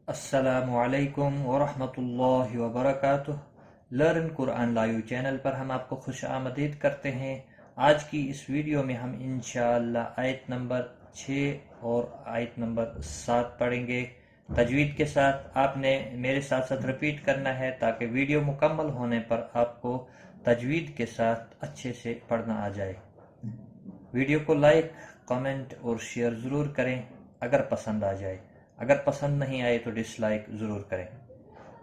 السلام علیکم ورحمۃ اللہ وبرکاتہ۔ لرن قرآن لائیو چینل پر ہم آپ کو خوش آمدید کرتے ہیں۔ آج کی اس ویڈیو میں ہم انشاءاللہ آیت نمبر 6 اور آیت نمبر 7 پڑھیں گے تجوید کے ساتھ۔ آپ نے میرے ساتھ ساتھ رپیٹ کرنا ہے تاکہ ویڈیو مکمل ہونے پر آپ کو تجوید کے ساتھ اچھے سے پڑھنا آ جائے۔ ویڈیو کو لائک، کمنٹ اور شیئر ضرور کریں اگر پسند آ جائے۔ اگر پسند نہیں آئے تو ڈس لائک ضرور کریں۔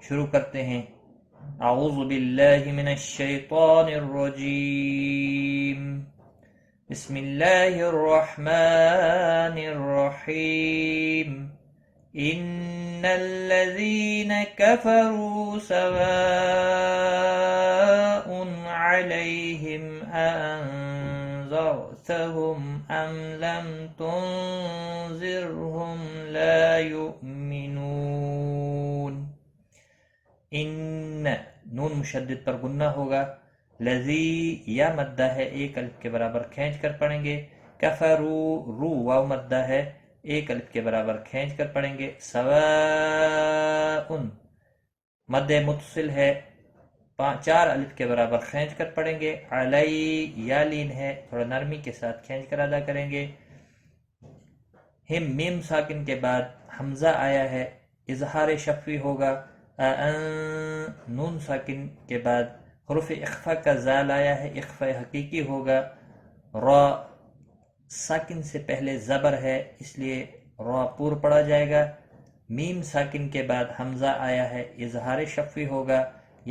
شروع کرتے ہیں۔ اعوذ باللہ من الشیطان الرجیم، بسم اللہ الرحمن الرحیم۔ ان الذین کفروا سواء علیہم انذرتهم ام لم تنذرهم لا يؤمنون۔ ان نون مشدد پر گنہ ہوگا، لذی یا مدہ ہے ایک الف کے برابر کھینچ کر پڑھیں گے، کفرو رو واو مدہ ہے ایک الف کے برابر کھینچ کر پڑھیں گے، سواء مد متصل ہے چار الف کے برابر کھینچ کر پڑھیں گے، علی یا لین ہے تھوڑا نرمی کے ساتھ کھینچ کر ادا کریں گے، ہم میم ساکن کے بعد حمزہ آیا ہے اظہار شفوی ہوگا، نون ساکن کے بعد حروف اخفا کا زال آیا ہے اخفا حقیقی ہوگا، را ساکن سے پہلے زبر ہے اس لیے را پور پڑا جائے گا، میم ساکن کے بعد حمزہ آیا ہے اظہار شفوی ہوگا،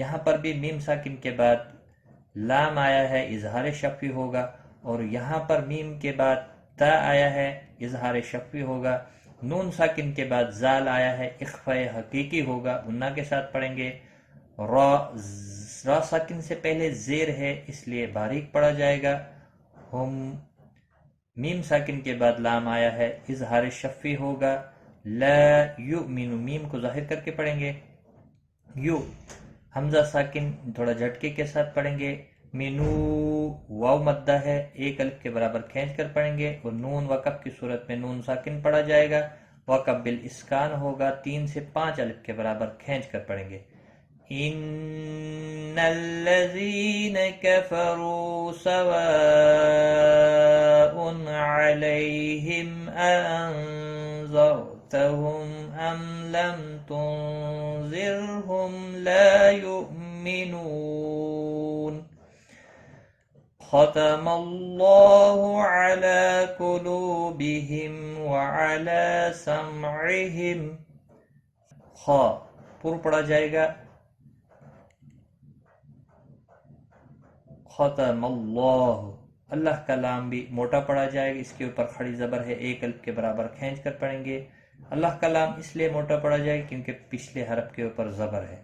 یہاں پر بھی میم ساکن کے بعد لام آیا ہے اظہار شفوی ہوگا، اور یہاں پر میم کے بعد تا آیا ہے اظہار شفوی ہوگا، نون ساکن کے بعد زال آیا ہے اخفاء حقیقی ہوگا، غنہ کے ساتھ پڑھیں گے، را ساکن سے پہلے زیر ہے اس لیے باریک پڑھا جائے گا، ہم میم ساکن کے بعد لام آیا ہے اظہار شفوی ہوگا، لا یؤمن میم کو ظاہر کر کے پڑھیں گے، یو حمزہ ساکن تھوڑا جھٹکے کے ساتھ پڑھیں گے، مینو واو مدہ ہے ایک الف کے برابر کھینچ کر پڑھیں گے، اور نون وقف کی صورت میں نون ساکن پڑھا جائے گا، وقف بالاسکان ہوگا 3 سے 5 الف کے برابر کھینچ کر پڑھیں گے، ان الذین کفروا سواء علیہم انذرتهم ام لم تنذرهم لا يؤمنون۔ ختم اللہ علی قلوبہم وعلی سمعہم، خا پر پڑا جائے گا، ختم اللہ اللہ کا لام بھی موٹا پڑا جائے گا، اس کے اوپر کھڑی زبر ہے ایک الف کے برابر کھینچ کر پڑھیں گے، اللہ کا لام اس لیے موٹا پڑا جائے گا کیونکہ پچھلے حرف کے اوپر زبر ہے،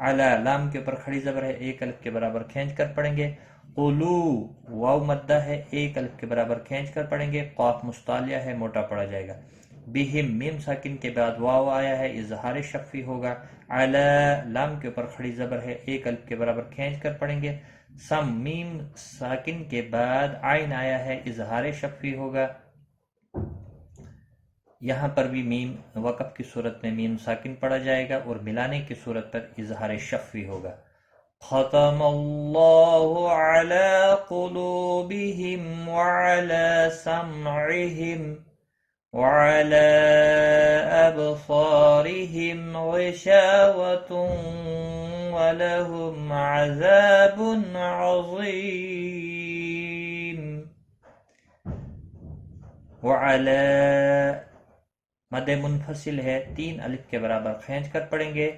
علی لام کے اوپر کھڑی زبر ہے ایک الف کے برابر کھینچ کر پڑھیں گے، قلو واو مدہ ہے ایک الف کے برابر کھینچ کر پڑھیں گے، قاف مستعلیہ ہے موٹا پڑا جائے گا، بہم میم ساکن کے بعد واو آیا ہے اظہار شفوی ہوگا، علی لام کے اوپر کھڑی زبر ہے ایک الف کے برابر کھینچ کر پڑھیں گے، سم میم ساکن کے بعد عین آیا ہے اظہار شفوی ہوگا، یہاں پر بھی میم وقف کی صورت میں میم ساکن پڑھا جائے گا اور ملانے کی صورت پر اظہار شفوی ہوگا، ختم اللہ علی قلوبہم وعلی سمعہم وعلی ابصارہم غشاوۃ ولہم عذاب عظیم۔ وعلی مد منفصل ہے 3 الف کے برابر کھینچ کر پڑھیں گے،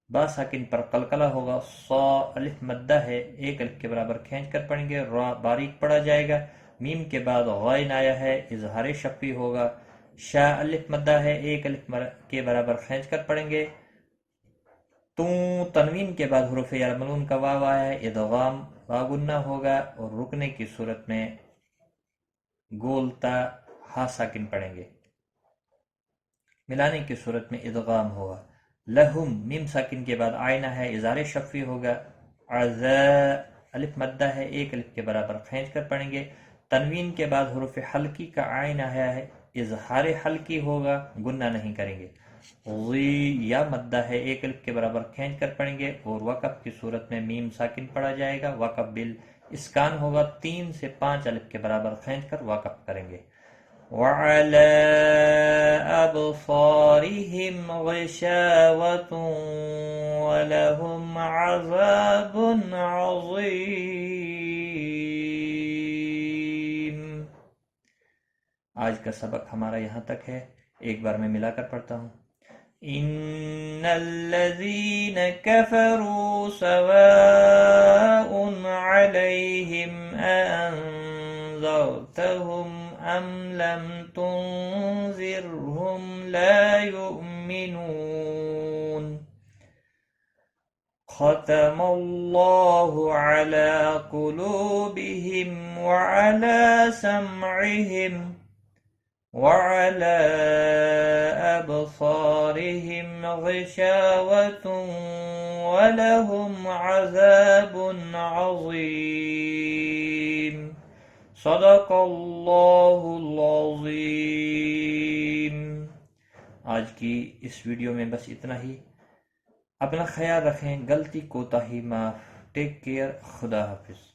با ساکن پر قلقلہ ہوگا، صا الف مدہ ہے ایک الف کے برابر کھینچ کر پڑھیں گے، را باریک پڑھا جائے گا، میم کے بعد غائن آیا ہے اظہار شفوی ہوگا، شا الف مدہ ہے ایک الف کے برابر کھینچ کر پڑھیں گے، تو تنوین کے بعد حروف یرملون کا واو آیا ہے ادغام واگنہ ہوگا، اور رکنے کی صورت میں گول تا ہا ساکن پڑھیں گے، ملانے کی صورت میں ادغام ہوگا، لہم میم ساکن کے بعد آئینہ ہے اظہار شفوی ہوگا، عزا الف مدہ ہے ایک الف کے برابر کھینچ کر پڑھیں گے، تنوین کے بعد حروف حلقی کا آئینہ ہے اظہار حلقی ہوگا، گنہ نہیں کریں گے۔ غی یا مدہ ہے، ایک الف کے برابر کھینچ کر پڑھیں گے، اور وقف کی صورت میں میم ساکن پڑھا جائے گا۔ وقف بالاسکان ہوگا، 3 سے 5 الف کے برابر کھینچ کر وقف کریں گے۔ وَعَلَى أَبْصَارِهِمْ غِشَاوَةٌ وَلَهُمْ عَذَابٌ عَظِيمٌ۔ آج کا سبق ہمارا یہاں تک ہے، ایک بار میں ملا کر پڑھتا ہوں۔ ان الذين كفروا سواء عليهم أأنذرتهم أم لم تنذرهم لا يؤمنون۔ ختم الله على قلوبهم وعلى سمعهم وعلى أبصارهم غشاوة ولهم عذاب عظيم۔ صدق اللہ العظیم۔ آج کی اس ویڈیو میں بس اتنا ہی۔ اپنا خیال رکھیں، غلطی کوتاہی معاف۔ ٹیک کیئر، خدا حافظ۔